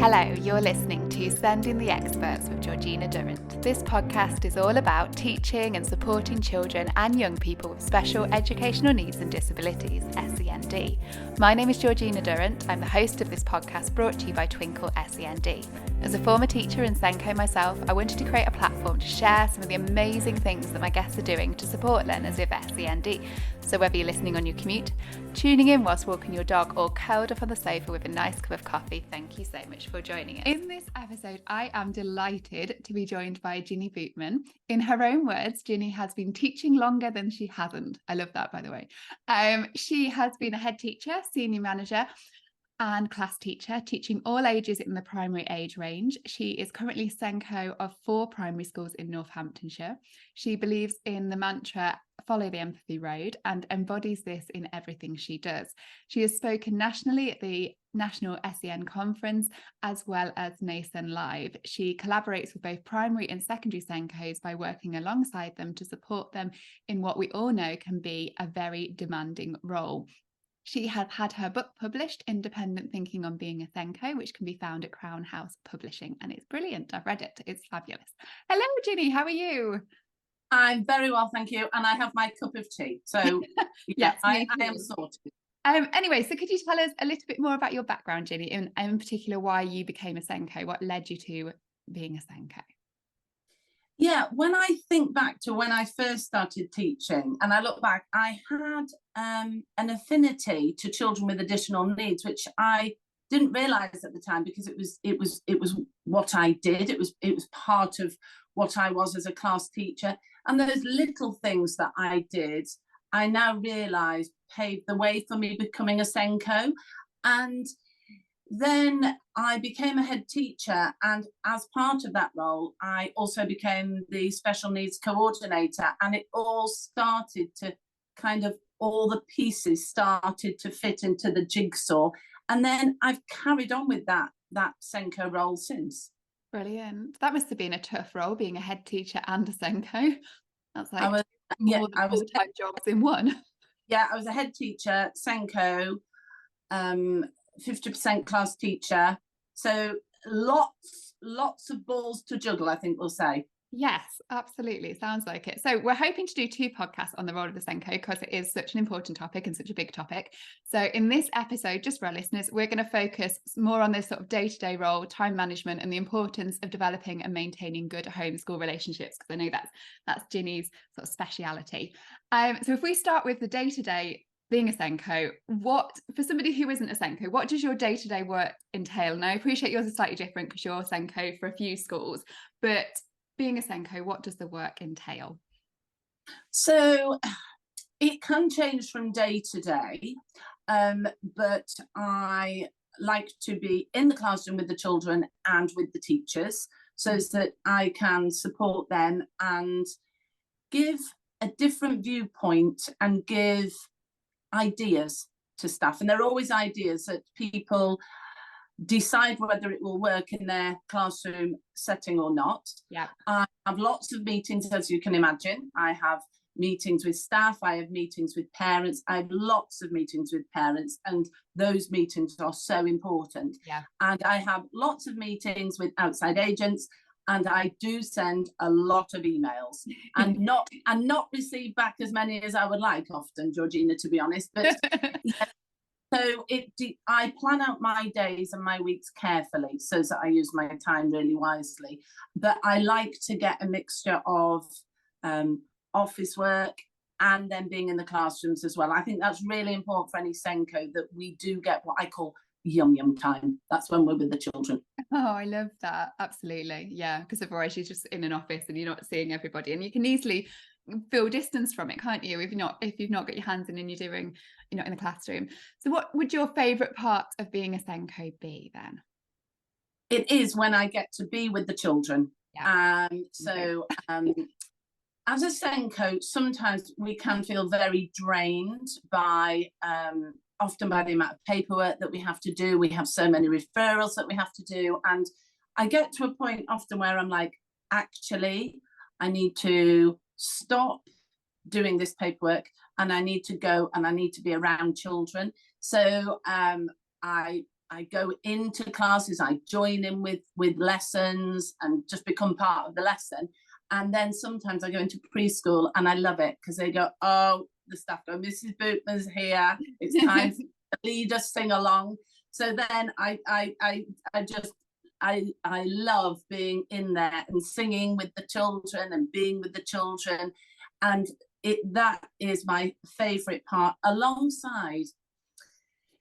Hello, you're listening to Sending the Experts with Georgina Durrant. This podcast is all about teaching and supporting children and young people with special educational needs and disabilities, SEND. My name is Georgina Durrant. I'm the host of this podcast brought to you by Twinkle SEND. As a former teacher in SENDCO myself, I wanted to create a platform to share some of the amazing things that my guests are doing to support learners with SEND. So whether you're listening on your commute, tuning in whilst walking your dog, or curled up on the sofa with a nice cup of coffee, thank you so much for joining us. In this episode, I am delighted to be joined by Ginny Bootman. In her own words, Ginny has been teaching longer than she hasn't. I love that, by the way. She has been a head teacher, senior manager, and class teacher, teaching all ages in the primary age range. She is currently SENDCO of 4 primary schools in Northamptonshire. She believes in the mantra, follow the empathy road, and embodies this in everything she does. She has spoken nationally at the National SEN Conference, as well as NASEN Live. She collaborates with both primary and secondary SENDCOs by working alongside them to support them in what we all know can be a very demanding role. She has had her book published, Independent Thinking on Being a SENDCO, which can be found at Crown House Publishing, and it's brilliant. I've read it. It's fabulous. Hello, Ginny. How are you? I'm very well, thank you. And I have my cup of tea. So yes, I am sorted. Anyway, so could you tell us a little bit more about your background, Ginny, and in particular why you became a SENDCO? What led you to being a SENDCO? Yeah, when I think back to when I first started teaching and I look back, I had an affinity to children with additional needs, which I didn't realise at the time because it was what I did. It was part of what I was as a class teacher. And those little things that I did, I now realise paved the way for me becoming a SENDCO. And then I became a head teacher, and as part of that role, I also became the special needs coordinator, and it all started to all the pieces started to fit into the jigsaw. And then I've carried on with that SENDCO role since. Brilliant. That must have been a tough role, being a head teacher and a SENDCO. That's like more than full-time jobs in one. Yeah, I was a head teacher, SENDCO, 50% class teacher. So lots of balls to juggle, I think we'll say. Yes, absolutely. Sounds like it. So we're hoping to do 2 podcasts on the role of the SENDCO because it is such an important topic and such a big topic. So in this episode, just for our listeners, we're going to focus more on this sort of day-to-day role, time management, and the importance of developing and maintaining good home-school relationships, because I know that's Ginny's sort of speciality. So if we start with the day-to-day, being a SENDCO, for somebody who isn't a SENDCO, what does your day-to-day work entail? And I appreciate yours is slightly different because you're a SENDCO for a few schools, but being a SENDCO, what does the work entail? So it can change from day to day, but I like to be in the classroom with the children and with the teachers so that I can support them and give a different viewpoint and give ideas to staff. And there are always ideas that people decide whether it will work in their classroom setting or not. Yeah. I have lots of meetings, as you can imagine. I have meetings with staff, I have meetings with parents, I have lots of meetings with parents, and those meetings are so important. Yeah. And I have lots of meetings with outside agents, and I do send a lot of emails and not receive back as many as I would like often, Georgina, to be honest. But yeah, so I plan out my days and my weeks carefully so that I use my time really wisely. But I like to get a mixture of office work and then being in the classrooms as well. I think that's really important for any SENDCO, that we do get what I call yum time. That's when we're with the children. Oh, I love that. Absolutely. Yeah, because otherwise you're just in an office and you're not seeing everybody, and you can easily feel distance from it, can't you, if you've not got your hands in and you're in the classroom. So what would your favorite part of being a SENDCO be then? It is when I get to be with the children. Yeah. As a SENDCO, sometimes we can feel very drained often by the amount of paperwork that we have to do. We have so many referrals that we have to do, and I get to a point often where I'm like, actually, I need to stop doing this paperwork and I need to go and I need to be around children. So I go into classes, I join in with lessons and just become part of the lesson. And then sometimes I go into preschool and I love it because they go, oh, the staff go, Mrs. Bootman's here. It's time for the leader sing along. So then I love being in there and singing with the children and being with the children. And that is my favourite part, alongside,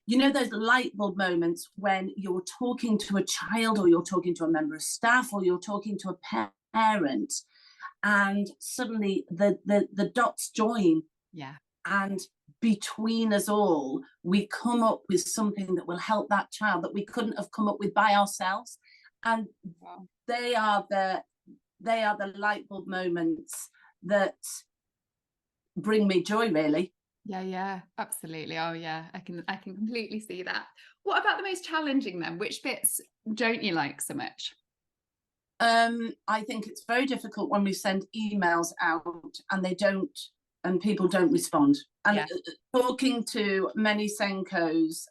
you know, those light bulb moments when you're talking to a child or you're talking to a member of staff or you're talking to a parent and suddenly the dots join. Yeah. And between us all, we come up with something that will help that child that we couldn't have come up with by ourselves. And wow, they are the light bulb moments that bring me joy, really. Yeah, absolutely. Oh yeah, I can completely see that. What about the most challenging then? Which bits don't you like so much? I think it's very difficult when we send emails out and people don't respond. And talking to many SENDCOs,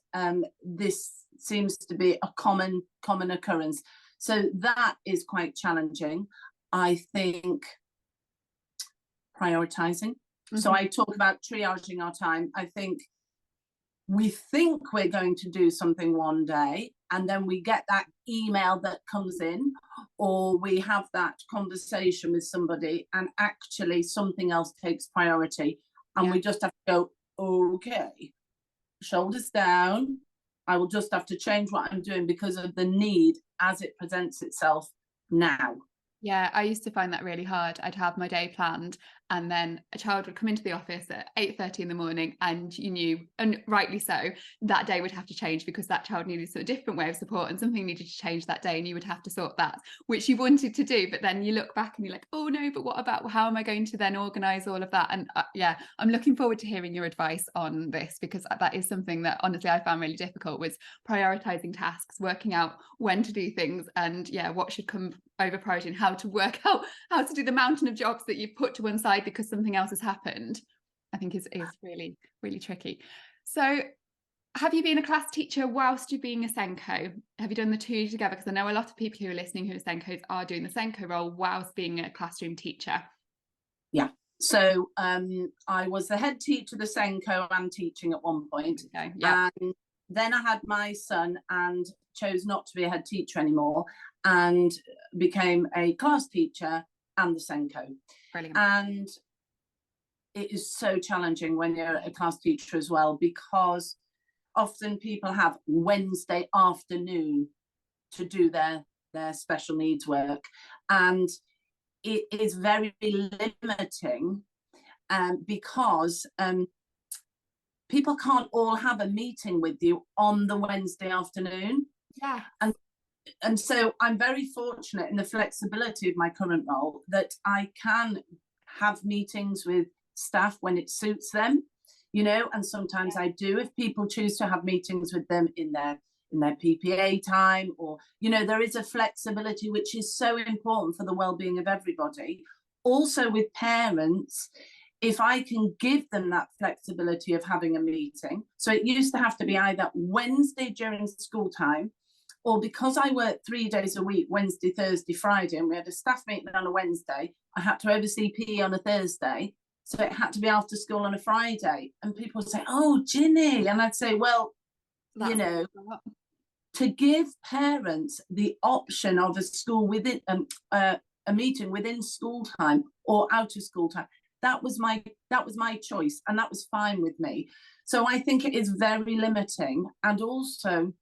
this seems to be a common occurrence. So that is quite challenging. I think prioritising. Mm-hmm. So I talk about triaging our time. I think we think we're going to do something one day, and then we get that email that comes in, or we have that conversation with somebody and actually something else takes priority. And we just have to go, okay, shoulders down. I will just have to change what I'm doing because of the need as it presents itself now. Yeah, I used to find that really hard. I'd have my day planned and then a child would come into the office at 8:30 in the morning and you knew, and rightly so, that day would have to change because that child needed a different way of support and something needed to change that day and you would have to sort that, which you wanted to do. But then you look back and you're like, oh no, but what about how am I going to then organise all of that? And I'm looking forward to hearing your advice on this, because that is something that honestly I found really difficult, was prioritising tasks, working out when to do things and what should come over priority and how to work out how to do the mountain of jobs that you've put to one side because something else has happened, I think is really, really tricky. So have you been a class teacher whilst you're being a SENDCO? Have you done the two together? Because I know a lot of people who are listening who are SENDCOs are doing the SENDCO role whilst being a classroom teacher. Yeah. So I was the head teacher of the SENDCO and teaching at one point. Okay. Yeah. And then I had my son and chose not to be a head teacher anymore and became a class teacher and the SENDCO. Brilliant. And it is so challenging when you're a class teacher as well, because often people have Wednesday afternoon to do their special needs work, and it is very limiting because people can't all have a meeting with you on the Wednesday afternoon. Yeah. And so I'm very fortunate in the flexibility of my current role that I can have meetings with staff when it suits them, and sometimes I do if people choose to have meetings with them in their PPA time, or there is a flexibility which is so important for the well-being of everybody. Also with parents, if I can give them that flexibility of having a meeting. So it used to have to be either Wednesday during school time, or because I worked 3 days a week, Wednesday, Thursday, Friday, and we had a staff meeting on a Wednesday, I had to oversee PE on a Thursday. So it had to be after school on a Friday. And people would say, oh, Ginny. And I'd say, well, to give parents the option of a school within a meeting within school time or out of school time, that was my choice, and that was fine with me. So I think it is very limiting. And also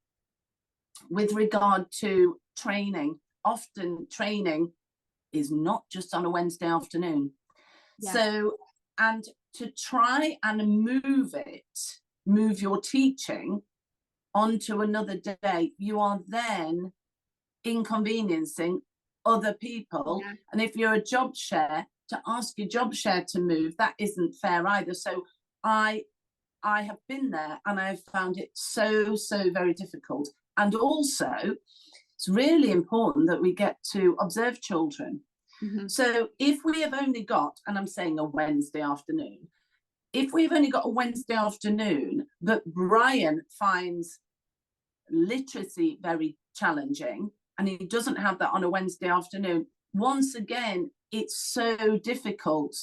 with regard to training, often training is not just on a Wednesday afternoon. Yeah. So, and to try and move your teaching onto another day, you are then inconveniencing other people. Yeah. And if you're a job share, to ask your job share to move, that isn't fair either. So I have been there and I've found it so very difficult. And also it's really important that we get to observe children. Mm-hmm. So if we have only got, and I'm saying a Wednesday afternoon, if we've only got a Wednesday afternoon that Brian finds literacy very challenging, and he doesn't have that on a Wednesday afternoon, once again, it's so difficult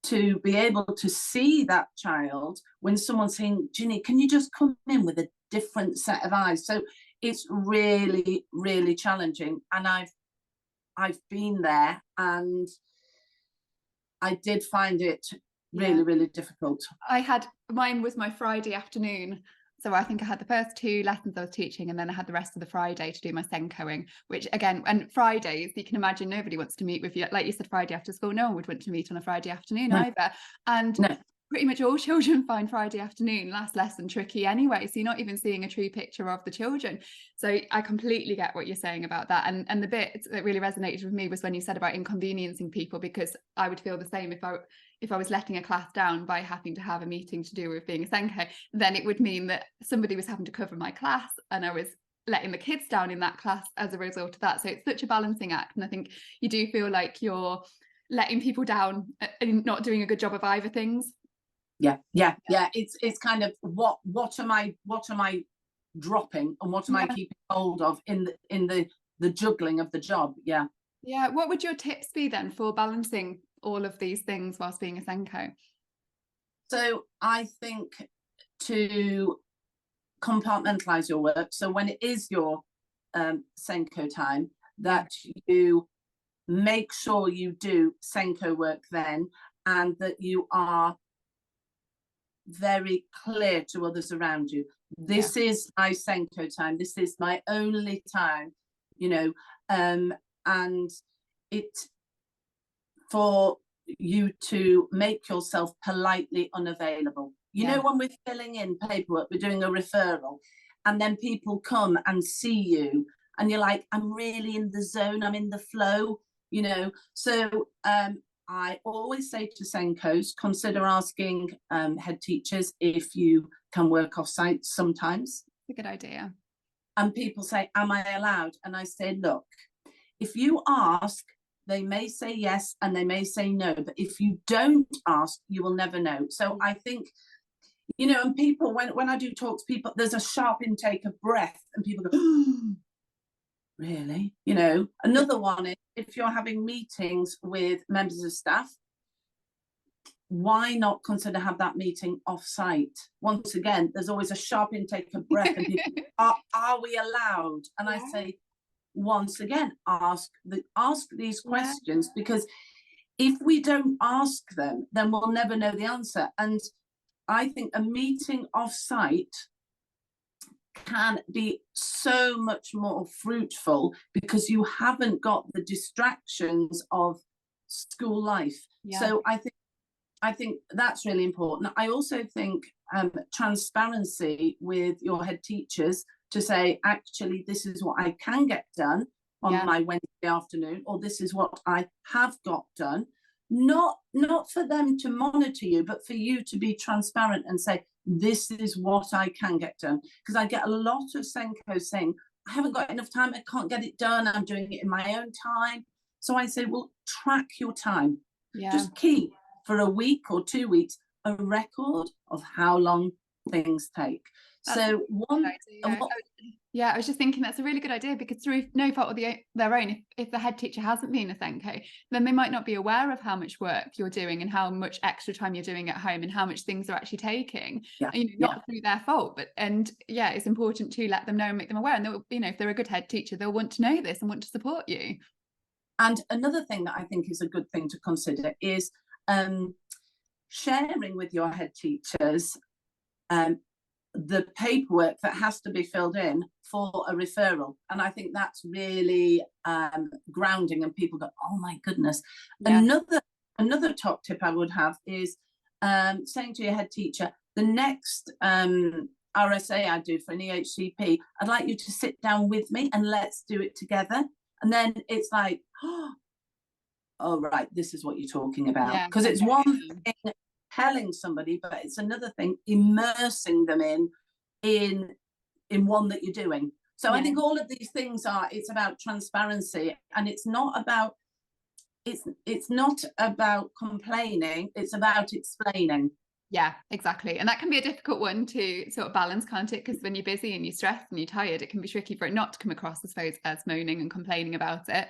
to be able to see that child when someone's saying, Ginny, can you just come in with a different set of eyes? So it's really, really challenging. And I've been there, and I did find it really, really difficult. Mine was my Friday afternoon. So I think I had the first 2 lessons I was teaching, and then I had the rest of the Friday to do my SENDCOing, which again, and Fridays, you can imagine nobody wants to meet with you. Like you said, Friday after school, no one would want to meet on a Friday afternoon either. And pretty much all children find Friday afternoon last lesson tricky anyway. So you're not even seeing a true picture of the children. So I completely get what you're saying about that. And the bit that really resonated with me was when you said about inconveniencing people, because I would feel the same if I was letting a class down by having to have a meeting to do with being a SENDCO. Then it would mean that somebody was having to cover my class, and I was letting the kids down in that class as a result of that. So it's such a balancing act. And I think you do feel like you're letting people down and not doing a good job of either things. Yeah. It's kind of what am I dropping, and what am I keeping hold of in the juggling of the job? Yeah. What would your tips be then for balancing all of these things whilst being a SENDCO? So I think to compartmentalize your work. So when it is your SENDCO time, that you make sure you do SENDCO work then, and that you are very clear to others around you. This is my SENDCO time. This is my only time, and it for you to make yourself politely unavailable. You know, when we're filling in paperwork, we're doing a referral, and then people come and see you, and you're like, I'm really in the zone, I'm in the flow, So I always say to SENDCOs, consider asking head teachers if you can work off-site sometimes. It's a good idea. And people say, am I allowed? And I say, look, if you ask, they may say yes and they may say no, but if you don't ask, you will never know. So I think, and people, when I do talks, people, there's a sharp intake of breath, and people go, really? Another one is, if you're having meetings with members of staff, why not consider have that meeting off-site? Once again, there's always a sharp intake of breath, and people, are we allowed? And I say, once again, ask these questions, because if we don't ask them, then we'll never know the answer. And I think a meeting off-site can be so much more fruitful, because you haven't got the distractions of school life. So I think that's really important. I also think transparency with your head teachers, to say, actually, this is what I can get done on my Wednesday afternoon, or this is what I have got done. Not for them to monitor you, but for you to be transparent and say, this is what I can get done. Because I get a lot of SENDCOs saying, I haven't got enough time, I can't get it done, I'm doing it in my own time. So I say, well, track your time. Just keep, for a week or 2 weeks, a record of how long things take. I was just thinking that's a really good idea, because through no fault of their own, if the head teacher hasn't been a SENDCO, then they might not be aware of how much work you're doing and how much extra time you're doing at home and how much things are actually taking. Not through their fault, but it's important to let them know and make them aware. And they'll, if they're a good head teacher, they'll want to know this and want to support you. And another thing that I think is a good thing to consider is sharing with your head teachers the paperwork that has to be filled in for a referral. And I think that's really grounding, and people go, oh my goodness. Another top tip I would have is saying to your head teacher, the next RSA I do for an EHCP, I'd like you to sit down with me and let's do it together. And then it's like, oh right, this is what you're talking about. Because it's one thing telling somebody, but it's another thing immersing them in one that you're doing. So I think all of these things it's about transparency, and it's not about complaining, it's about explaining. Yeah, exactly. And that can be a difficult one to sort of balance, can't it? Because when you're busy and you're stressed and you're tired, it can be tricky for it not to come across, I suppose, as moaning and complaining about it.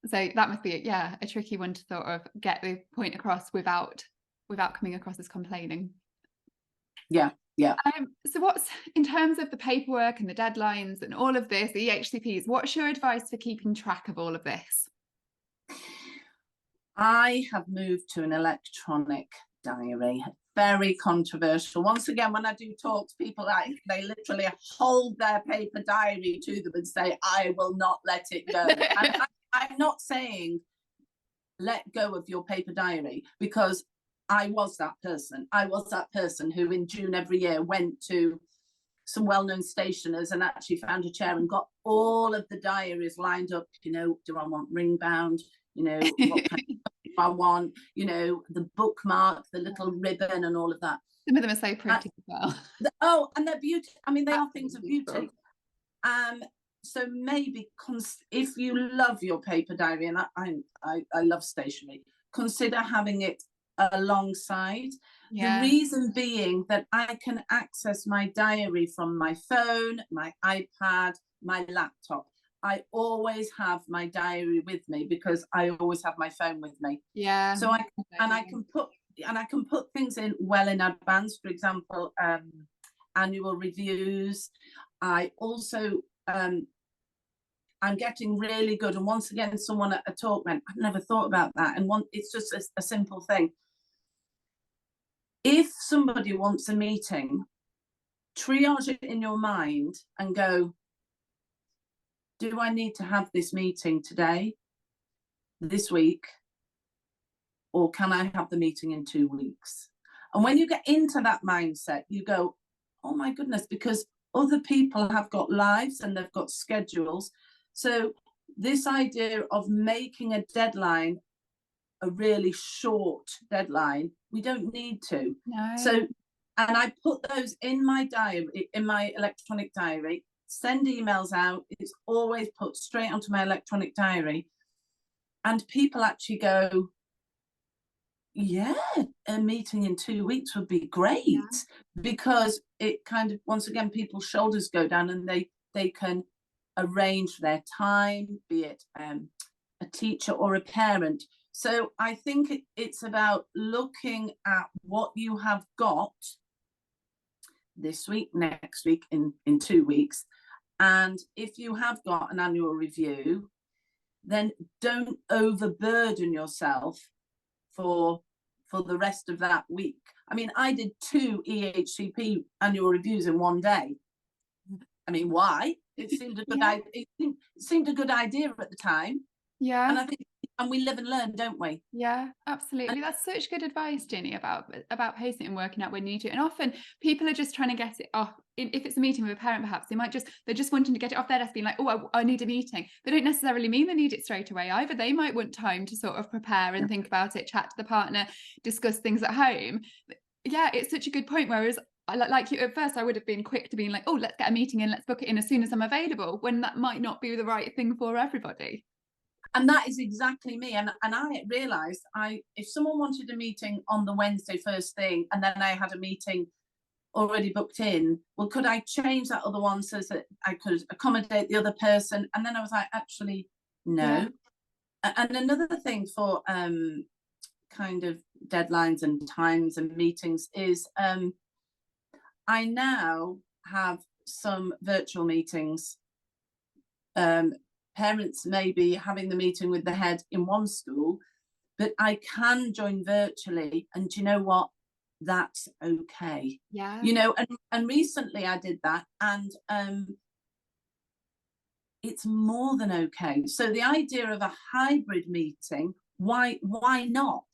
So that must be, yeah, a tricky one to sort of get the point across without coming across as complaining. Yeah. So what's, in terms of the paperwork and the deadlines and all of this, the EHCPs, what's your advice for keeping track of all of this? I have moved to an electronic diary. Very controversial. Once again, when I do talks, people they literally hold their paper diary to them and say, I will not let it go. And I'm not saying let go of your paper diary, because I was that person. I was that person who in June every year went to some well-known stationers and actually found a chair and got all of the diaries lined up. You know, do I want ring bound? You know, what kind of I want, you know, the bookmark, the little ribbon and all of that. Some of them are so pretty as well. And they're beautiful. I mean, they are things of beauty. So maybe if you love your paper diary, and I love stationery, consider having it alongside. The reason being that I can access my diary from my phone, my iPad, my laptop. I always have my diary with me because I always have my phone with me. Yeah. So I can put things in well in advance. For example, annual reviews. I also I'm getting really good. And once again, someone at a talk went, I've never thought about that. And it's just a simple thing. If somebody wants a meeting, triage it in your mind and go, do I need to have this meeting today, this week, or can I have the meeting in 2 weeks? And when you get into that mindset, you go, oh my goodness, because other people have got lives and they've got schedules. So this idea of making a deadline a really short deadline, we don't need to. No. So, and I put those in my diary, in my electronic diary, send emails out. It's always put straight onto my electronic diary. And people actually go, yeah, a meeting in 2 weeks would be great, because it kind of, once again, people's shoulders go down and they can arrange their time, be it a teacher or a parent. So I think it's about looking at what you have got this week, next week, in 2 weeks. And if you have got an annual review, then don't overburden yourself for the rest of that week. I mean, I did 2 EHCP annual reviews in one day. I mean, why? It seemed a good idea. It seemed a good idea at the time. Yeah. And I think, and we live and learn, don't we? Yeah, absolutely. That's such good advice, Ginny, about pacing and working out when you need to. And often people are just trying to get it off. If it's a meeting with a parent, perhaps they're just wanting to get it off their desk, being like, oh, I need a meeting. They don't necessarily mean they need it straight away either. They might want time to sort of prepare and think about it, chat to the partner, discuss things at home. Yeah, it's such a good point. Whereas like you, at first I would have been quick to being like, oh, let's get a meeting in, let's book it in as soon as I'm available, when that might not be the right thing for everybody. And that is exactly me. And I realised if someone wanted a meeting on the Wednesday first thing, and then I had a meeting already booked in, well, could I change that other one so that I could accommodate the other person? And then I was like, actually, no. Yeah. And another thing for kind of deadlines and times and meetings is I now have some virtual meetings. Parents may be having the meeting with the head in one school, but I can join virtually. And do you know what? That's okay. Yeah. You know, and recently I did that, and it's more than okay. So the idea of a hybrid meeting, why not?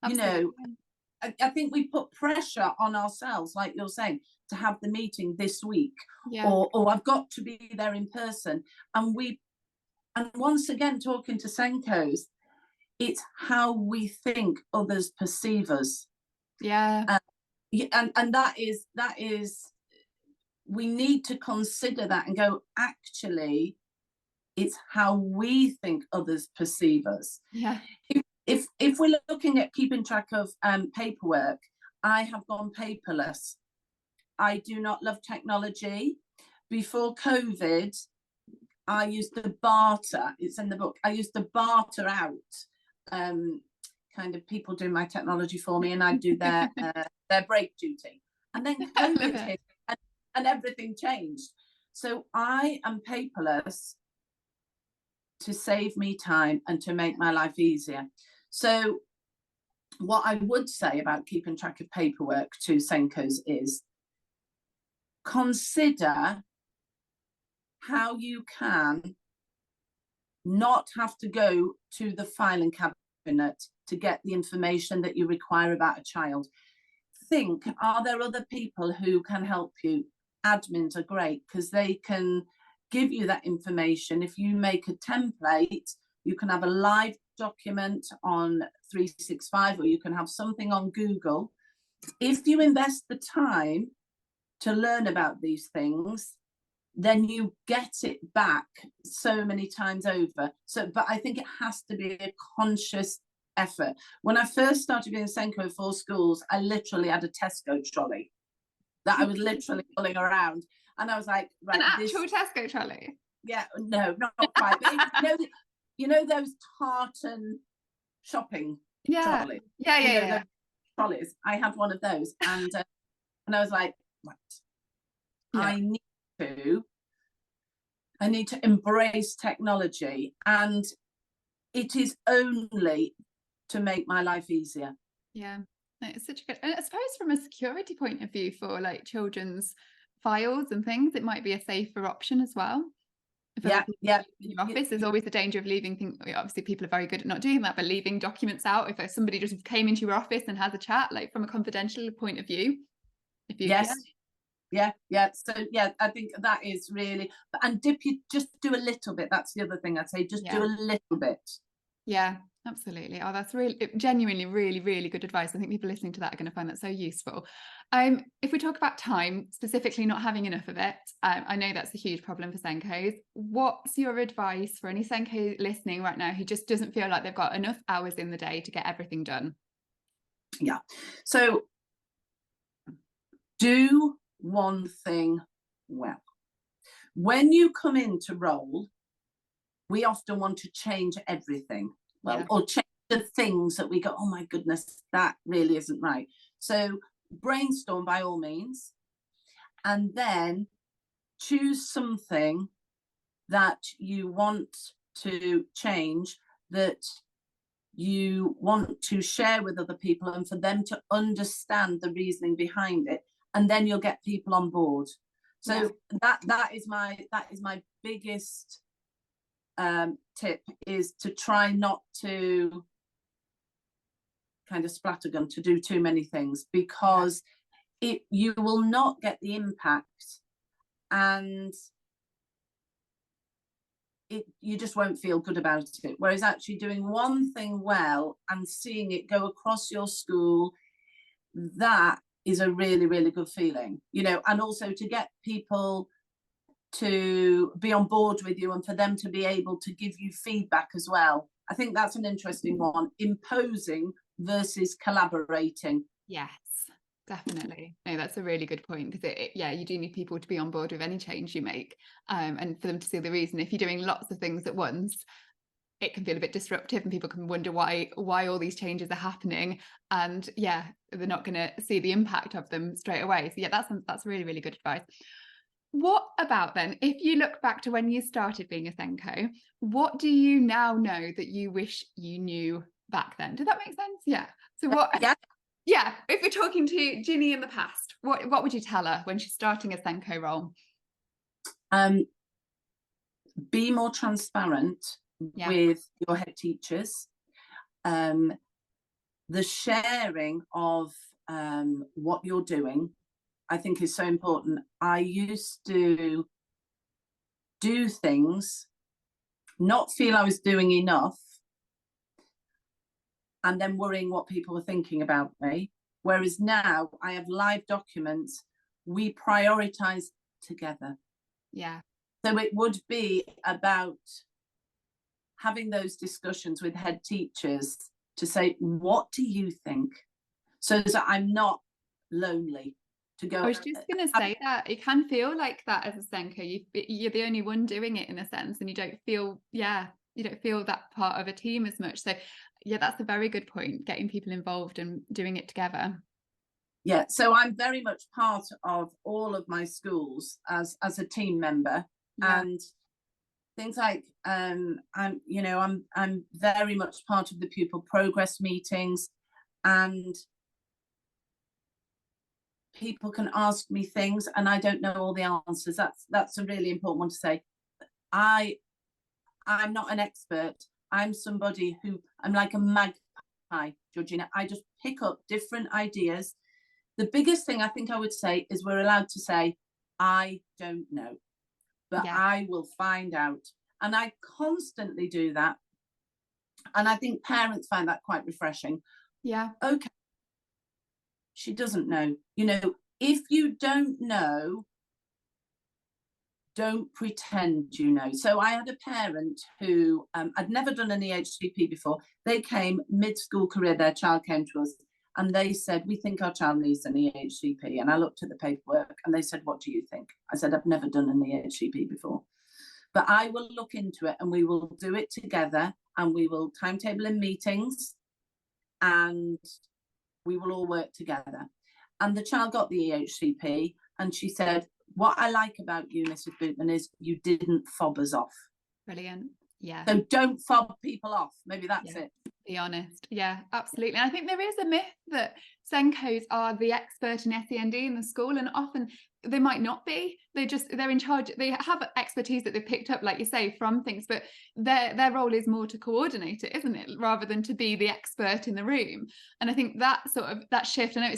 Absolutely. You know, I think we put pressure on ourselves, like you're saying, to have the meeting this week, or I've got to be there in person. And once again, talking to SENDCOs, it's how we think others perceive us. Yeah. And that is, we need to consider that and go, actually, it's how we think others perceive us. Yeah. If we're looking at keeping track of paperwork, I have gone paperless. I do not love technology. Before COVID, I used to barter, it's in the book, I used to barter out kind of people doing my technology for me, and I'd do their break duty. And then COVID hit and everything changed. So I am paperless to save me time and to make my life easier. So what I would say about keeping track of paperwork to SENDCOs is consider how you can not have to go to the filing cabinet to get the information that you require about a child. Think, are there other people who can help you? Admins are great because they can give you that information. If you make a template, you can have a live document on 365, or you can have something on Google. If you invest the time to learn about these things, then you get it back so many times over. So, but I think it has to be a conscious effort. When I first started being a SENDCO for schools, I literally had a Tesco trolley that I was literally pulling around, and I was like, right, an actual Tesco trolley. Yeah, no, not quite. But you know those tartan shopping trolleys. Yeah. Trolleys. I had one of those, and I was like, right, I need to embrace technology, and it is only to make my life easier. Yeah, it's such a good, and I suppose from a security point of view for like children's files and things, it might be a safer option as well. In your office, there's always the danger of leaving things. Obviously, people are very good at not doing that, but leaving documents out. If somebody just came into your office and has a chat, like from a confidential point of view, So I think that is really, and just do a little bit. That's the other thing I'd say, just do a little bit. Yeah, absolutely. Oh, that's really genuinely really, really good advice. I think people listening to that are going to find that so useful. If we talk about time, specifically not having enough of it, I know that's a huge problem for SENDCOs. What's your advice for any SENDCO listening right now who just doesn't feel like they've got enough hours in the day to get everything done? Yeah, so do one thing well. When you come into role, we often want to change everything, or change the things that we go, oh my goodness, that really isn't right. So brainstorm by all means, and then choose something that you want to change, that you want to share with other people, and for them to understand the reasoning behind it, and then you'll get people on board. So that is my biggest tip, is to try not to kind of splattergun, to do too many things, because you will not get the impact, and you just won't feel good about it. Whereas actually doing one thing well and seeing it go across your school, that is a really, really good feeling, and also to get people to be on board with you, and for them to be able to give you feedback as well. I think that's an interesting one, imposing versus collaborating. Yes, definitely. No, that's a really good point, because you do need people to be on board with any change you make, and for them to see the reason. If you're doing lots of things at once, it can feel a bit disruptive, and people can wonder why all these changes are happening, and they're not going to see the impact of them straight away. So that's really, really good advice. What about then, if you look back to when you started being a SENDCO, what do you now know that you wish you knew back then? Did that make sense? Yeah. So what? Yeah. If you're talking to Ginny in the past, what would you tell her when she's starting a SENDCO role? Be more transparent with your head teachers. The sharing of what you're doing, I think, is so important. I used to do things, not feel I was doing enough, and then worrying what people were thinking about me. Whereas now I have live documents, we prioritise together. Yeah. So it would be about having those discussions with head teachers to say, what do you think? So that I'm not lonely to go. I was just going to say that it can feel like that as a SENDCO. You're the only one doing it in a sense, and you don't feel that part of a team as much. So yeah, that's a very good point, getting people involved and doing it together. Yeah, so I'm very much part of all of my schools as a team member, and things like I'm very much part of the pupil progress meetings, and people can ask me things and I don't know all the answers. That's a really important one to say. I'm not an expert. I'm somebody who, I'm like a magpie, Georgina. I just pick up different ideas. The biggest thing I think I would say is we're allowed to say, I don't know, but I will find out. And I constantly do that. And I think parents find that quite refreshing. Yeah. Okay. She doesn't know. You know, if you don't know, don't pretend you know. So I had a parent who I'd never done an EHCP before. They came mid-school career, their child came to us and they said, we think our child needs an EHCP. And I looked at the paperwork and they said, what do you think? I said, I've never done an EHCP before, but I will look into it and we will do it together and we will timetable in meetings and we will all work together. And the child got the EHCP and she said, what I like about you, Mrs. Bootman, is you didn't fob us off. Brilliant. Yeah. So don't fob people off. Maybe that's it. Be honest. Yeah, absolutely. And I think there is a myth that SENDCOs are the expert in SEND in the school, and often they might not be. They're in charge. They have expertise that they've picked up, like you say, from things, but their role is more to coordinate it, isn't it, rather than to be the expert in the room. And I think that sort of that shift, I know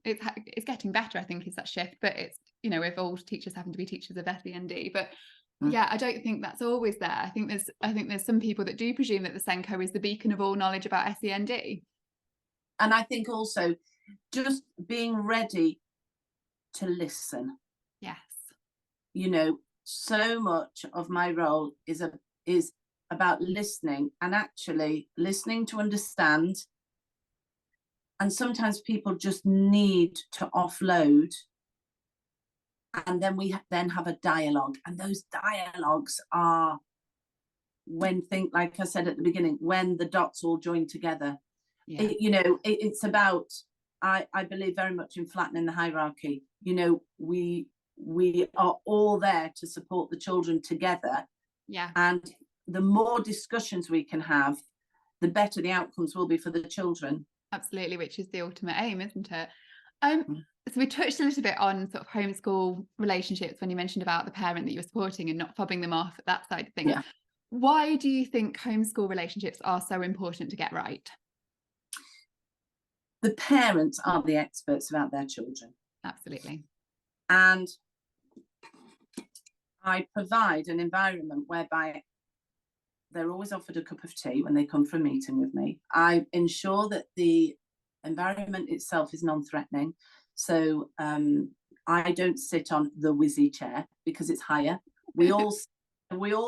it's getting better, I think, is that shift, but it's, you know, with all teachers having to be teachers of SEND, but yeah, I don't think that's always there. I think there's some people that do presume that the SENDCO is the beacon of all knowledge about SEND. And I think also just being ready to listen. Yes. You know, so much of my role is about listening, and actually listening to understand. And sometimes people just need to offload. And then we then have a dialogue, and those dialogues are like I said at the beginning, when the dots all join together. It's about, I believe very much in flattening the hierarchy. You know, we are all there to support the children together. Yeah. And the more discussions we can have, the better the outcomes will be for the children. Absolutely, which is the ultimate aim, isn't it? So we touched a little bit on sort of homeschool relationships when you mentioned about the parent that you were supporting and not fobbing them off, that side of things. Yeah. Why do you think homeschool relationships are so important to get right? The parents are the experts about their children. Absolutely. And I provide an environment whereby they're always offered a cup of tea when they come for a meeting with me. I ensure that the environment itself is non-threatening. So I don't sit on the whizzy chair because it's higher. We all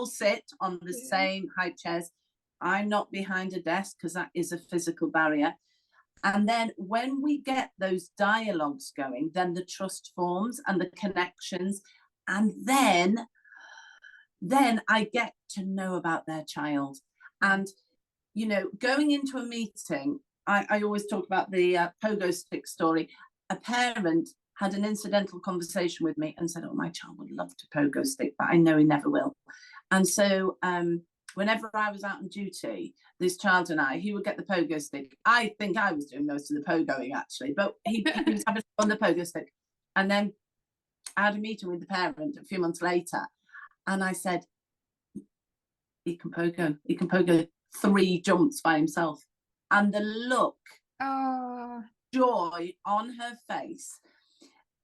sit on the same high chairs. I'm not behind a desk because that is a physical barrier. And then when we get those dialogues going, then the trust forms and the connections. And then I get to know about their child. And, you know, going into a meeting, I always talk about the pogo stick story. A parent had an incidental conversation with me and said, oh, my child would love to pogo stick, but I know he never will. And so whenever I was out on duty, this child and he would get the pogo stick. I think I was doing most of the pogoing, actually, but he was having on the pogo stick. And then I had a meeting with the parent a few months later, and I said, he can pogo 3 jumps by himself. And the look, joy on her face.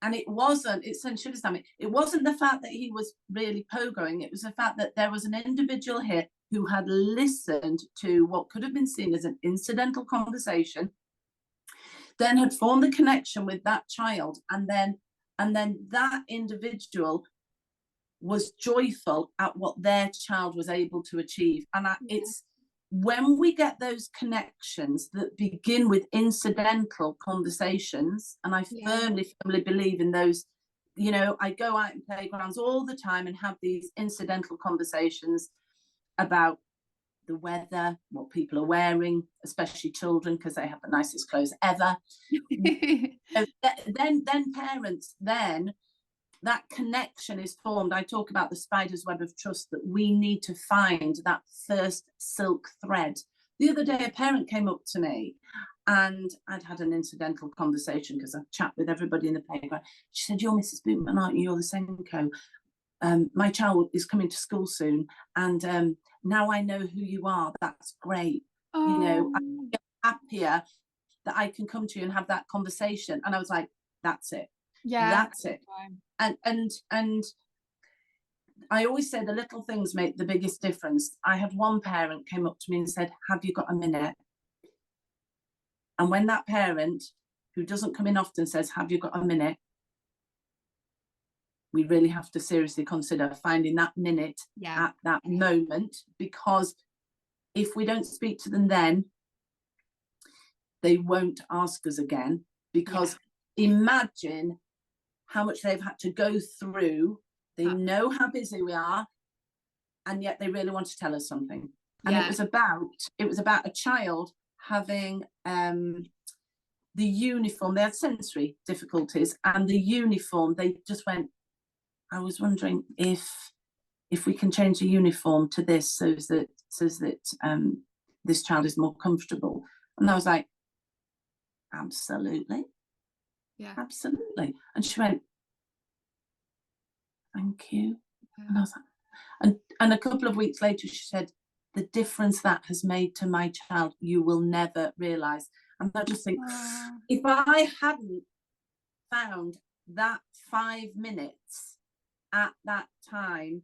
And it wasn't the fact that he was really pogoing. It was the fact that there was an individual here who had listened to what could have been seen as an incidental conversation, then had formed the connection with that child, and then that individual was joyful at what their child was able to achieve. And when we get those connections that begin with incidental conversations, and I firmly believe in those, you know, I go out in playgrounds all the time and have these incidental conversations about the weather, what people are wearing, especially children, because they have the nicest clothes ever. then parents, then that connection is formed. I talk about the spider's web of trust, that we need to find that first silk thread. The other day, a parent came up to me and I'd had an incidental conversation because I chat with everybody in the playground. She said, "You're Mrs. Bootman, aren't you? You're the SENDCO. My child is coming to school soon, and now I know who you are. That's great. You know, I'm happier that I can come to you and have that conversation." And I was like, "That's it. That's it." And I always say the little things make the biggest difference. I had one parent came up to me and said, "Have you got a minute?" And when that parent, who doesn't come in often, says, "Have you got a minute?" we really have to seriously consider finding that minute at that moment, because if we don't speak to them then, they won't ask us again, because imagine how much they've had to go through. They know how busy we are, and yet they really want to tell us something. And it was about a child having the uniform. They had sensory difficulties, and the uniform, they just went, "I was wondering if we can change the uniform to this so that this child is more comfortable." And I was like, "Absolutely, absolutely." And she went, "Thank you." And I was like, and a couple of weeks later, she said, "The difference that has made to my child, you will never realise." And I just think, if I hadn't found that 5 minutes at that time,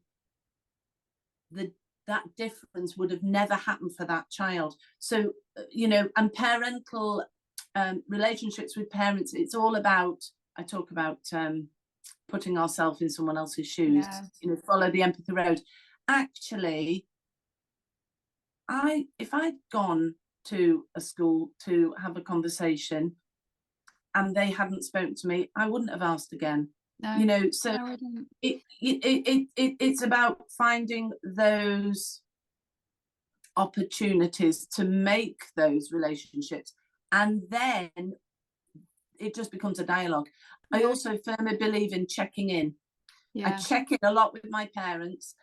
that difference would have never happened for that child. So, you know, and parental relationships with parents, it's all about, I talk about putting ourselves in someone else's shoes, you know, follow the empathy road. Actually, if I'd gone to a school to have a conversation and they hadn't spoken to me, I wouldn't have asked again. You know, so it's about finding those opportunities to make those relationships, and then it just becomes a dialogue. I also firmly believe in checking in. I check in a lot with my parents,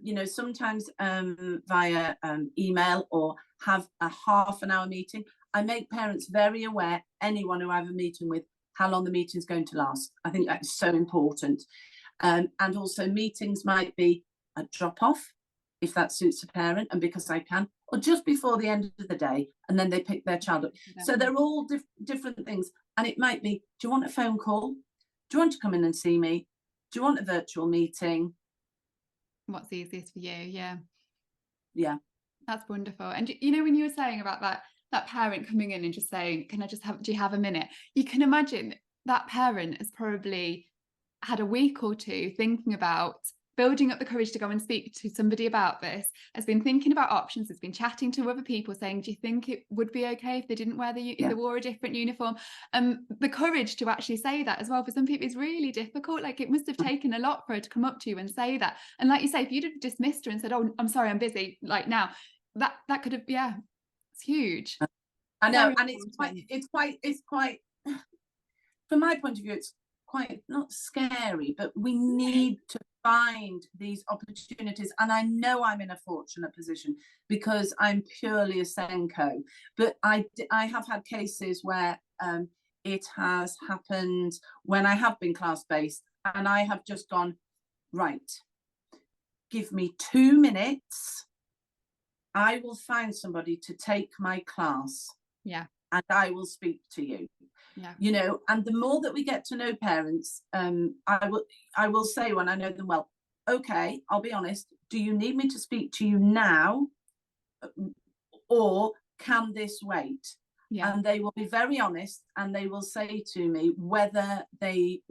you know, sometimes via email, or have a half an hour meeting. I make parents very aware, anyone who I have a meeting with, how long the meeting is going to last. I think that's so important. And also meetings might be a drop off, if that suits a parent, and because I can, or just before the end of the day, and then they pick their child up. So they're all different things. And it might be, "Do you want a phone call? Do you want to come in and see me? Do you want a virtual meeting?" What's easiest for you? Yeah. That's wonderful. And you know, when you were saying about that parent coming in and just saying, "Can I just do you have a minute?" You can imagine that parent has probably had a week or two thinking about building up the courage to go and speak to somebody about this, has been thinking about options, has been chatting to other people saying, "Do you think it would be okay if they didn't wear if they wore a different uniform?" The courage to actually say that as well, for some people, is really difficult. Like, it must have taken a lot for her to come up to you and say that. And like you say, if you'd have dismissed her and said, "Oh, I'm sorry, I'm busy," like now, that could have, it's huge. I know. And it's quite from my point of view, it's quite not scary, but we need to find these opportunities. And I know I'm in a fortunate position because I'm purely a SENDCO, but I have had cases where it has happened when I have been class-based, and I have just gone, "Right, give me 2 minutes. I will find somebody to take my class. And I will speak to you." You know, and the more that we get to know parents, I will say, when I know them well, "Okay, I'll be honest, do you need me to speak to you now, or can this wait?" And they will be very honest, and they will say to me whether they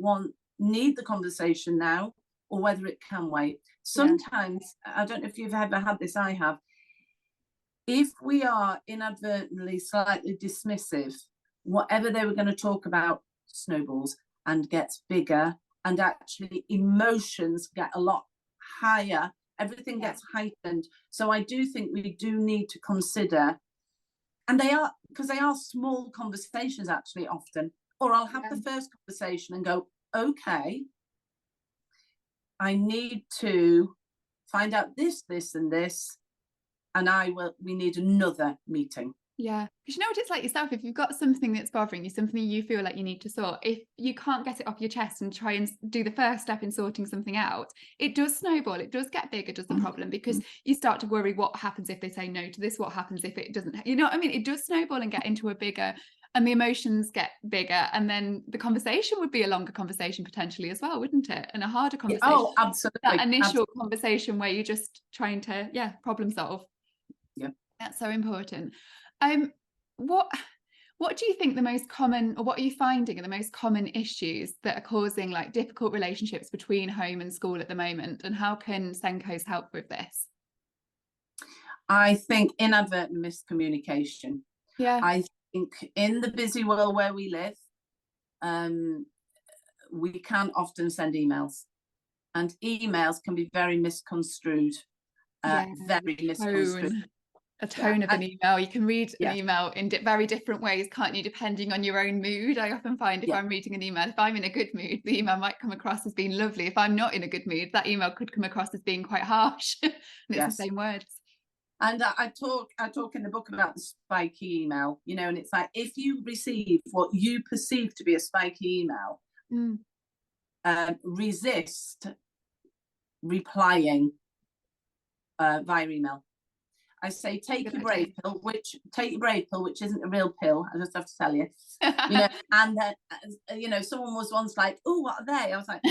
need the conversation now, or whether it can wait. Sometimes, I don't know if you've ever had this, I have, if we are inadvertently slightly dismissive, whatever they were going to talk about snowballs and gets bigger, and actually emotions get a lot higher. Everything gets heightened. So I do think we do need to consider, and they are, because they are small conversations actually often, or I'll have the first conversation and go, okay, I need to find out this, this, and this, and we need another meeting. Yeah, because you know what it's like yourself, if you've got something that's bothering you, something you feel like you need to sort, if you can't get it off your chest and try and do the first step in sorting something out, it does snowball, it does get bigger, does the problem, because you start to worry, what happens if they say no to this, what happens if it doesn't, you know what I mean? It does snowball and get into a bigger, and the emotions get bigger, and then the conversation would be a longer conversation potentially as well, wouldn't it? And a harder conversation. Oh, absolutely. That initial conversation where you're just trying to, problem solve. Yeah. That's so important. What do you think the most common, or what are you finding are the most common issues that are causing like difficult relationships between home and school at the moment, and how can SENDCOs help with this? I think inadvertent miscommunication. Yeah. I think in the busy world where we live, we can often send emails, and emails can be very misconstrued. Very misconstrued. A tone of an email. You can read an email in very different ways, can't you, depending on your own mood. I often find if I'm reading an email, if I'm in a good mood, the email might come across as being lovely. If I'm not in a good mood, that email could come across as being quite harsh. And it's the same words. And I talk in the book about the spiky email, you know, and it's like, if you receive what you perceive to be a spiky email, resist replying via email. I say take your brave pill, which isn't a real pill. I just have to tell you, you know. And then, you know, someone was once like, "Oh, what are they?" I was like,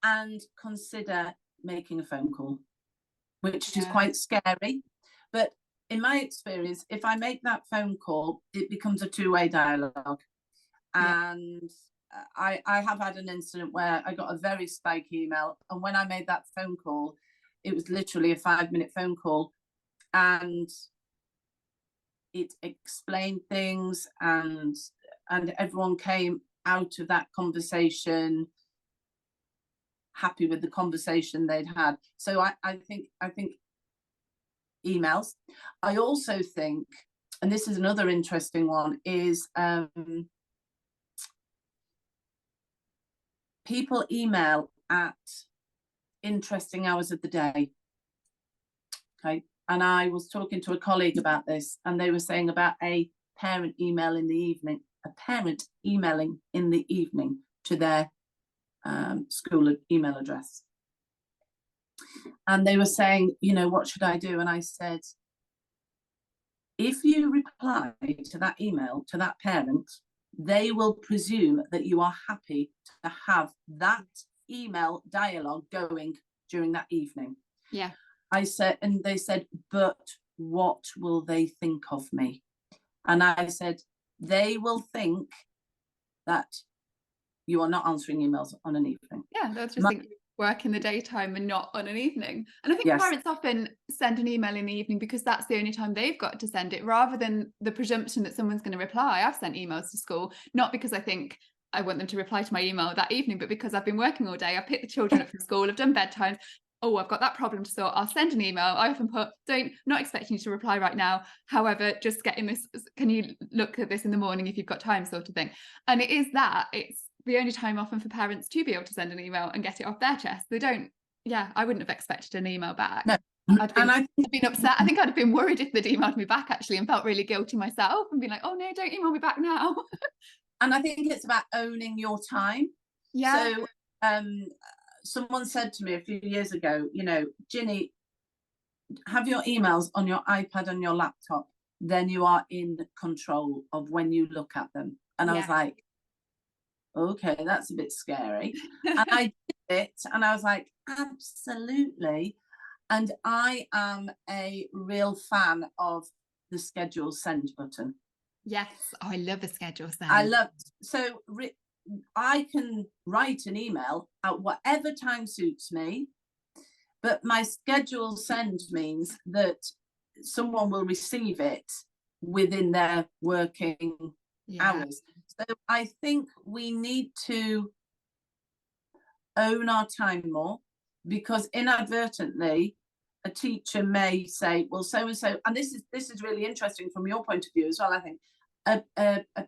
and consider making a phone call, which is quite scary. But in my experience, if I make that phone call, it becomes a two-way dialogue. And I have had an incident where I got a very spiky email, and when I made that phone call, it was literally a 5-minute phone call, and it explained things, and everyone came out of that conversation happy with the conversation they'd had. So I think emails. I also think, and this is another interesting one, is people email at interesting hours of the day. Okay. And I was talking to a colleague about this, and they were saying about a parent email in the evening, a parent emailing in the evening to their school email address. And they were saying, you know, what should I do? And I said, if you reply to that email to that parent, they will presume that you are happy to have that email dialogue going during that evening. Yeah. I said, and they said, but what will they think of me? And I said, they will think that you are not answering emails on an evening. Yeah, they'll just think you work in the daytime and not on an evening. And I think parents often send an email in the evening because that's the only time they've got to send it, rather than the presumption that someone's going to reply. I've sent emails to school, not because I think I want them to reply to my email that evening, but because I've been working all day. I've picked the children up from school, I've done bedtime. Oh, I've got that problem to sort. I'll send an email. I often put, not expecting you to reply right now. However, just getting this, can you look at this in the morning if you've got time, sort of thing. And it's the only time often for parents to be able to send an email and get it off their chest. They don't, I wouldn't have expected an email back. No. I'd been upset. I think I'd have been worried if they'd emailed me back actually, and felt really guilty myself and been like, oh no, don't email me back now. And I think it's about owning your time. Yeah. So someone said to me a few years ago, you know, Ginny, have your emails on your iPad and your laptop, then you are in control of when you look at them. And I was like, okay, that's a bit scary. And I did it, and I was like, absolutely. And I am a real fan of the schedule send button. Yes. Oh, I love a schedule send. I can write an email at whatever time suits me, But my schedule send means that someone will receive it within their working hours. So I think we need to own our time more, because inadvertently a teacher may say, well, so and so, and this is really interesting from your point of view as well. I think a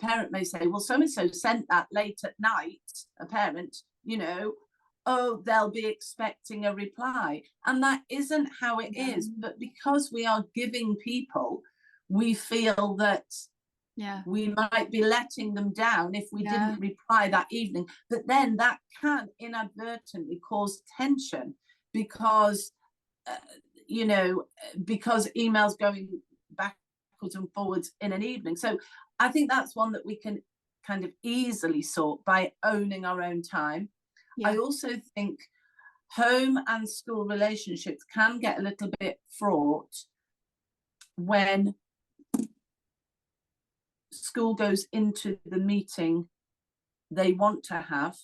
parent may say, well, so and so sent that late at night. A parent, you know, oh, they'll be expecting a reply, and that isn't how it is. But because we are giving people, we feel that we might be letting them down if we didn't reply that evening. But then that can inadvertently cause tension, because you know, because emails going backwards and forwards in an evening. So I think that's one that we can kind of easily sort by owning our own time. I also think home and school relationships can get a little bit fraught when school goes into the meeting they want to have,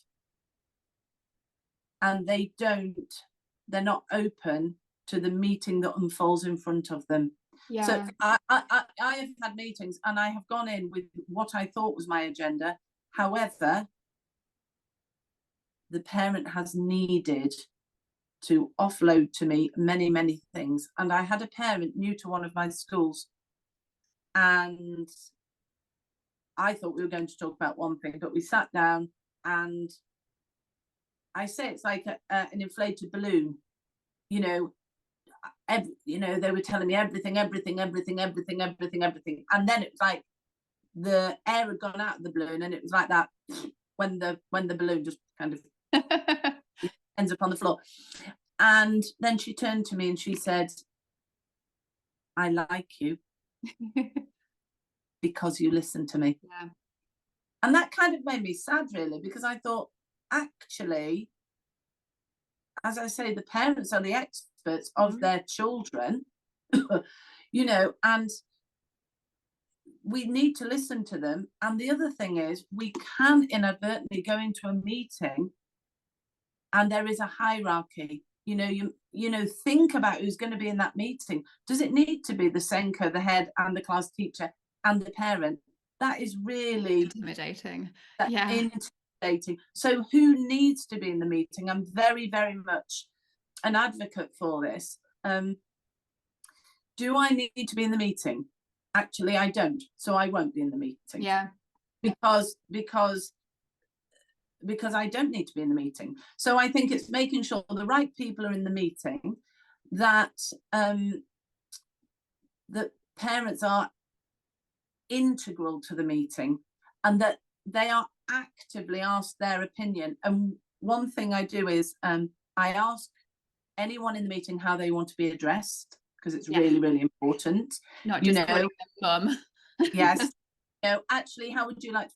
and they're not open to the meeting that unfolds in front of them. So I have had meetings and I have gone in with what I thought was my agenda. However, the parent has needed to offload to me many, many things. And I had a parent new to one of my schools, and I thought we were going to talk about one thing, but we sat down, and I say it's like an inflated balloon. You know, they were telling me everything, and then it was like the air had gone out of the balloon, and it was like that when the balloon just kind of ends up on the floor. And then she turned to me and she said, I like you because you listen to me. And that kind of made me sad, really, because I thought, actually, as I say, the parents are the experts of their children, you know, and we need to listen to them. And the other thing is, we can inadvertently go into a meeting and there is a hierarchy. You know, think about who's going to be in that meeting. Does it need to be the SENDCO, the head, and the class teacher, and the parent? That is really intimidating. Intimidating. So who needs to be in the meeting? I'm very, very much an advocate for this. Do I need to be in the meeting? Actually, I don't. So I won't be in the meeting. Because I don't need to be in the meeting. So I think it's making sure the right people are in the meeting, that that parents are integral to the meeting, and that they are actively asked their opinion. And one thing I do is I ask anyone in the meeting how they want to be addressed, because it's really, really important. Not just calling them mum. Yes. Actually, how would you like to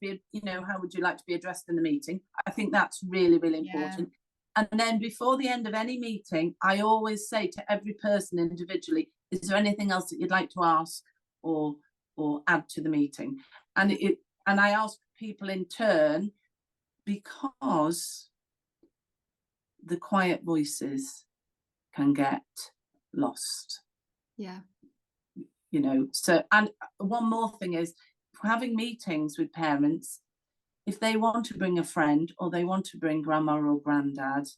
be addressed in the meeting? I think that's really, really important. And then before the end of any meeting, I always say to every person individually, is there anything else that you'd like to ask or add to the meeting? And I ask people in turn, because the quiet voices can get lost. You know, so, and one more thing is, having meetings with parents, if they want to bring a friend or they want to bring grandma or granddad,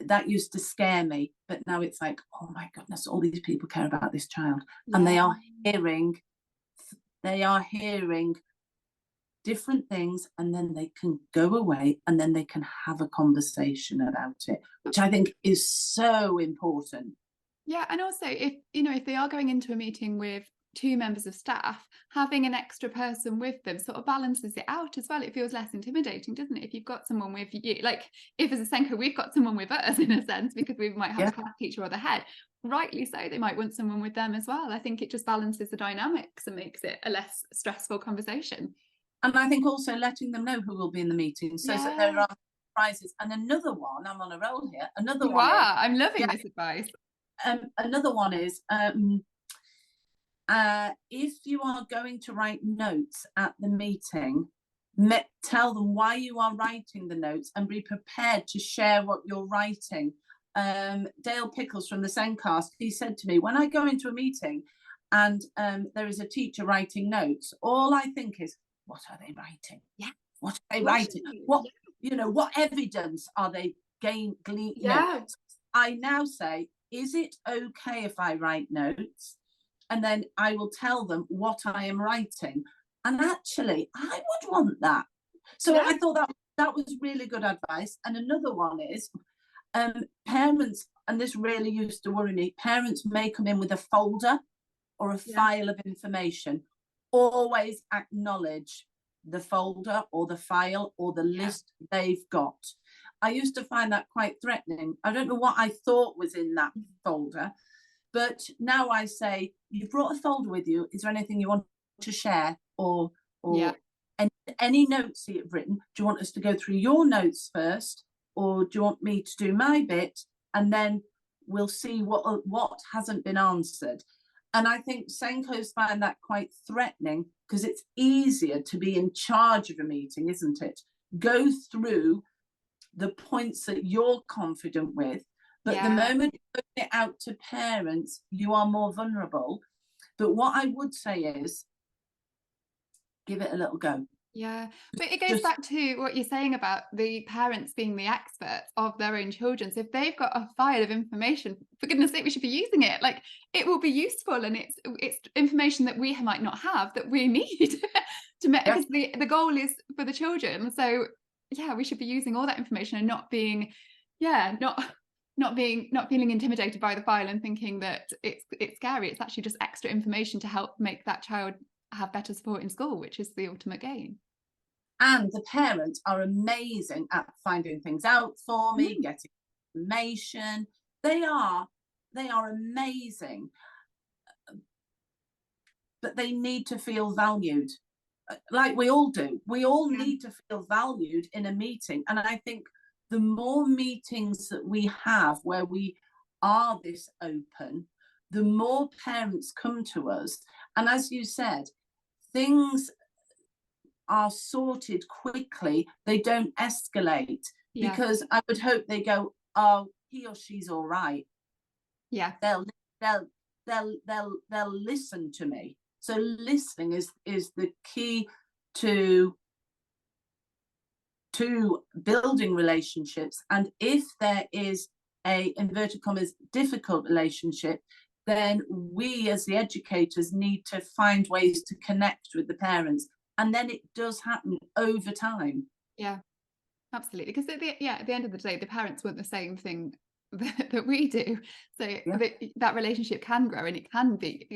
that used to scare me, but now it's like, oh my goodness, all these people care about this child. And they are hearing different things, and then they can go away and then they can have a conversation about it, which I think is so important. And also, if they are going into a meeting with 2 members of staff, having an extra person with them sort of balances it out as well. It feels less intimidating, doesn't it? If you've got someone with you, like if as a SENDCO we've got someone with us in a sense, because we might have a class teacher or the head, rightly so, they might want someone with them as well. I think it just balances the dynamics and makes it a less stressful conversation. And I think also letting them know who will be in the meeting, so that there are prizes. And another one, I'm on a roll here. Another one. Wow, I'm loving this advice. Another one is, if you are going to write notes at the meeting, tell them why you are writing the notes and be prepared to share what you're writing. Dale Pickles from the SENDCOs, he said to me, when I go into a meeting and there is a teacher writing notes, all I think is, what are they writing? Yeah. What are they writing? What, you know, what evidence are they gleaning? Yeah. I now say, is it okay if I write notes? And then I will tell them what I am writing. And actually, I would want that. So I thought that was really good advice. And another one is, parents, and this really used to worry me, parents may come in with a folder or a file of information. Always acknowledge the folder or the file or the list they've got. I used to find that quite threatening. I don't know what I thought was in that folder, but now I say, you brought a folder with you. Is there anything you want to share, or any notes that you've written? Do you want us to go through your notes first, or do you want me to do my bit, and then we'll see what hasn't been answered? And I think SENDCOs find that quite threatening, because it's easier to be in charge of a meeting, isn't it? Go through the points that you're confident with, but the moment you put it out to parents, you are more vulnerable. But what I would say is, give it a little go. Yeah, but it goes back to what you're saying about the parents being the experts of their own children. So if they've got a file of information, for goodness sake, we should be using it. Like, it will be useful, and it's information that we might not have that we need to make, because the goal is for the children. So yeah, we should be using all that information and not being, not feeling intimidated by the file and thinking that it's scary. It's actually just extra information to help make that child have better support in school, which is the ultimate gain. And the parents are amazing at finding things out for me, getting information. They are amazing, but they need to feel valued, like we all do. We all need to feel valued in a meeting. And I think the more meetings that we have where we are this open, the more parents come to us. And as you said, things are sorted quickly. They don't escalate, because I would hope they go, oh, he or she's all right. Yeah, they'll listen to me. So listening is the key to building relationships. And if there is a, inverted commas, difficult relationship, then we as the educators need to find ways to connect with the parents. And then it does happen over time. Yeah, absolutely. Because at the end of the day, the parents want the same thing that we do. So that relationship can grow, and it can be,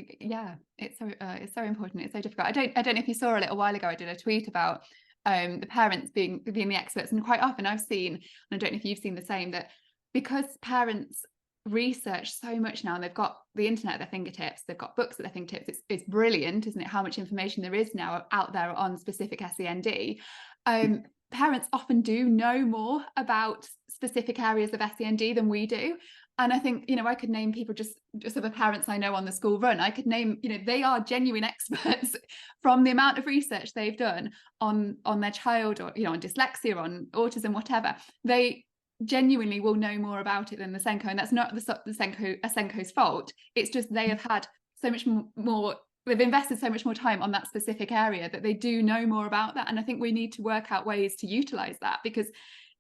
it's so important. It's so difficult. I don't know if you saw a little while ago, I did a tweet about the parents being the experts. And quite often I've seen, and I don't know if you've seen the same, that because parents research so much now, and they've got the internet at their fingertips, they've got books at their fingertips, it's brilliant, isn't it, how much information there is now out there on specific SEND. Parents often do know more about specific areas of SEND than we do. And I think, I could name people just of the parents I know on the school run. I could name, they are genuine experts from the amount of research they've done on their child, or, on dyslexia, on autism, whatever. They genuinely will know more about it than the SENDCO, and that's not the SENDCO's fault. It's just they have had so much more, they've invested so much more time on that specific area that they do know more about that. And I think we need to work out ways to utilize that, because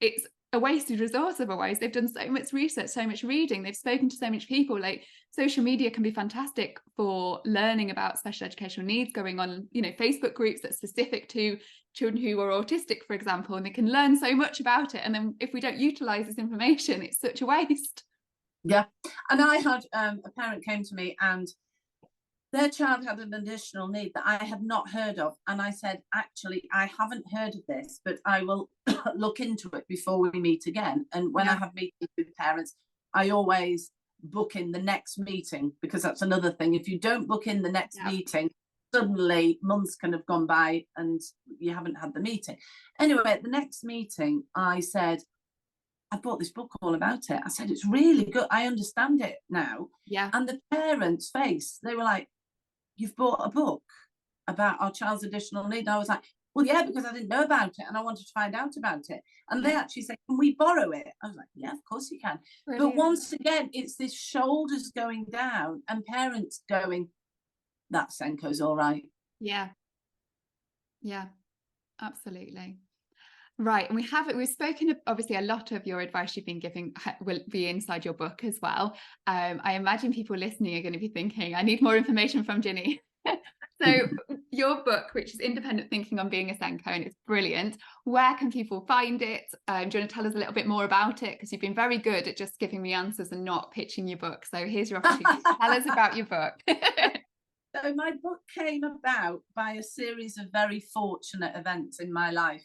it's a wasted resource otherwise. They've done so much research, so much reading, they've spoken to so much people. Like, social media can be fantastic for learning about special educational needs, going on, Facebook groups that's specific to children who are autistic, for example, and they can learn so much about it. And then if we don't utilize this information, it's such a waste. Yeah. And I had a parent came to me, and their child had an additional need that I had not heard of. And I said, actually, I haven't heard of this, but I will look into it before we meet again. And when I have meetings with parents, I always book in the next meeting, because that's another thing. If you don't book in the next meeting, suddenly months can have gone by and you haven't had the meeting. Anyway, at the next meeting, I said, I bought this book all about it. I said, it's really good. I understand it now. Yeah. And the parents' face, they were like, you've bought a book about our child's additional need? And I was like, well, yeah, because I didn't know about it and I wanted to find out about it. And they actually say, can we borrow it? I was like, yeah, of course you can. Brilliant. But once again, it's this shoulders going down and parents going, that SENDCO's all right. Yeah. Yeah, absolutely. Right. And we've spoken obviously a lot of your advice you've been giving will be inside your book as well. I imagine people listening are going to be thinking, I need more information from Ginny. So your book, which is Independent Thinking on Being a SENDCO, and it's brilliant. Where can people find it? Do you want to tell us a little bit more about it? Because you've been very good at just giving me answers and not pitching your book. So here's your opportunity. Tell us about your book. So my book came about by a series of very fortunate events in my life.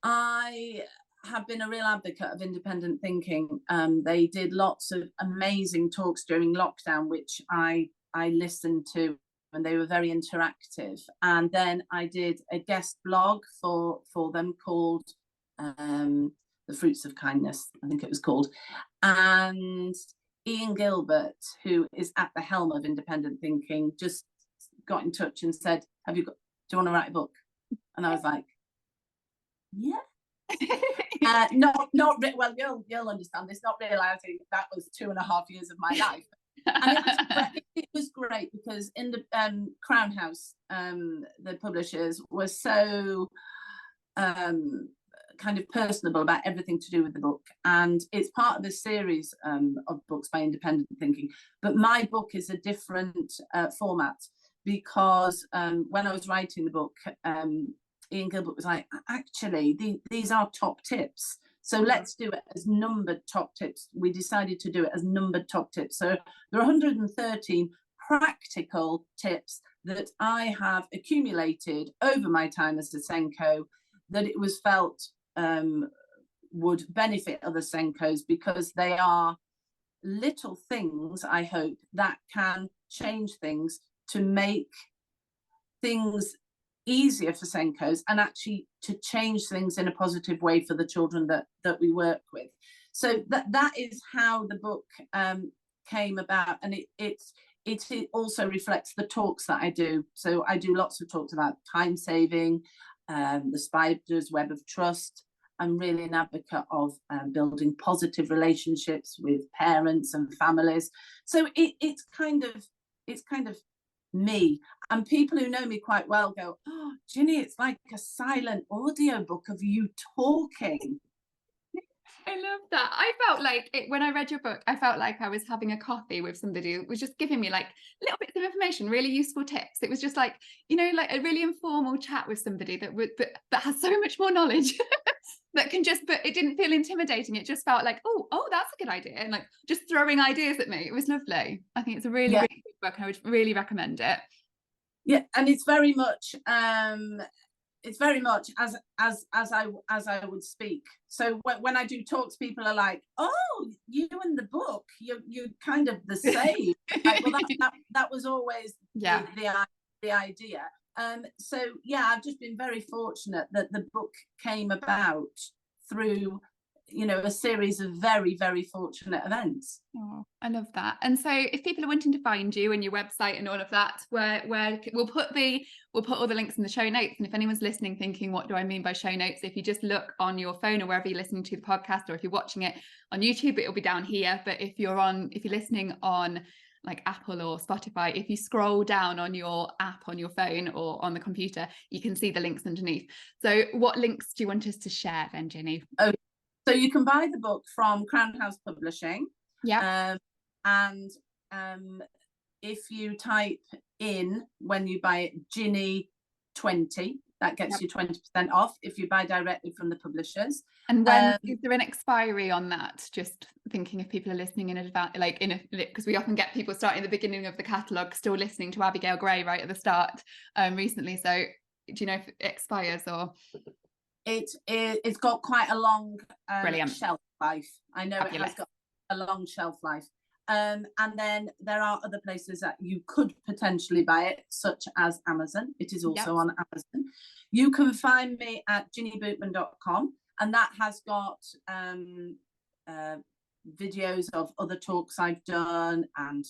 I have been a real advocate of independent thinking. They did lots of amazing talks during lockdown, which I listened to, and they were very interactive. And then I did a guest blog for them called The Fruits of Kindness, I think it was called. And Ian Gilbert, who is at the helm of independent thinking, just got in touch and said, do you want to write a book? And I was like, yeah. Well, you'll understand this, not realizing that was 2.5 years of my life. And it was great because in the Crown House, the publishers were so kind of personable about everything to do with the book, and it's part of a series of books by independent thinking. But my book is a different format, because when I was writing the book, Ian Gilbert was like, actually, these are top tips. So let's do it as numbered top tips. We decided to do it as numbered top tips. So there are 113 practical tips that I have accumulated over my time as a SENDCO, that it was felt would benefit other SENDCOs, because they are little things, I hope, that can change things to make things easier for SENDCOs, and actually to change things in a positive way for the children that we work with. So that is how the book came about, and it also reflects the talks that I do. So I do lots of talks about time saving, the spider's web of trust. I'm really an advocate of building positive relationships with parents and families. So it's kind of me, and people who know me quite well go, oh, Ginny, it's like a silent audio book of you talking. I love that. I felt like when I read your book, I felt like I was having a coffee with somebody who was just giving me like little bits of information, really useful tips. It was just like, like a really informal chat with somebody that has so much more knowledge that can just, but it didn't feel intimidating. It just felt like, oh, that's a good idea. And like just throwing ideas at me. It was lovely. I think it's a really, really good book, and I would really recommend it. Yeah. And it's very much, as I would speak. So when I do talks, people are like, oh, you and the book, you're kind of the same. Like, well, that was always the idea. So yeah, I've just been very fortunate that the book came about through a series of very, very fortunate events. Oh, I love that. And so if people are wanting to find you and your website and all of that, where we'll put all the links in the show notes. And if anyone's listening thinking, what do I mean by show notes? If you just look on your phone or wherever you're listening to the podcast, or if you're watching it on YouTube, it'll be down here. But if you're listening on like Apple or Spotify, if you scroll down on your app on your phone or on the computer, you can see the links underneath. So what links do you want us to share then, Ginny? Okay. So you can buy the book from Crown House Publishing. Yeah. And if you type in, when you buy it, Ginny 20, that gets you 20% off if you buy directly from the publishers. And when is there an expiry on that? Just thinking if people are listening in advance, because we often get people starting at the beginning of the catalogue, still listening to Abigail Gray right at the start recently. So do you know if it expires or? It's got quite a long shelf life. I know Fabulous. It has got a long shelf life. And then there are other places that you could potentially buy it, such as Amazon. It is also on Amazon. You can find me at ginnybootman.com, and that has got videos of other talks I've done, and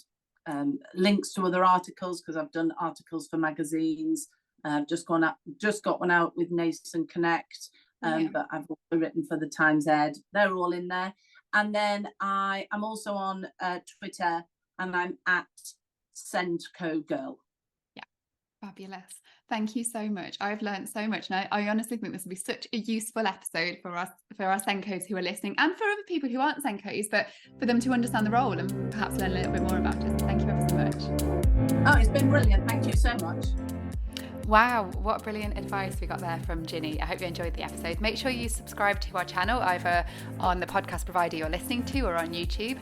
links to other articles, because I've done articles for magazines, I've just got one out with Nason Connect, but I've also written for the Times Ed. They're all in there. And then I'm also on Twitter, and I'm at SENDCO Girl. Yeah, fabulous. Thank you so much. I've learned so much, and I honestly think this will be such a useful episode for our SENDCOs who are listening, and for other people who aren't SENDCOs, but for them to understand the role and perhaps learn a little bit more about it. Thank you ever so much. Oh, it's been brilliant. Thank you so much. Wow, what brilliant advice we got there from Ginny. I hope you enjoyed the episode. Make sure you subscribe to our channel, either on the podcast provider you're listening to or on YouTube.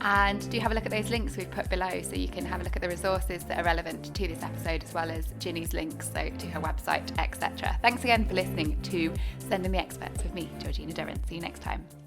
And do have a look at those links we've put below, so you can have a look at the resources that are relevant to this episode, as well as Ginny's links, so to her website, etc. Thanks again for listening to Sending the Experts with me, Georgina Durrant. See you next time.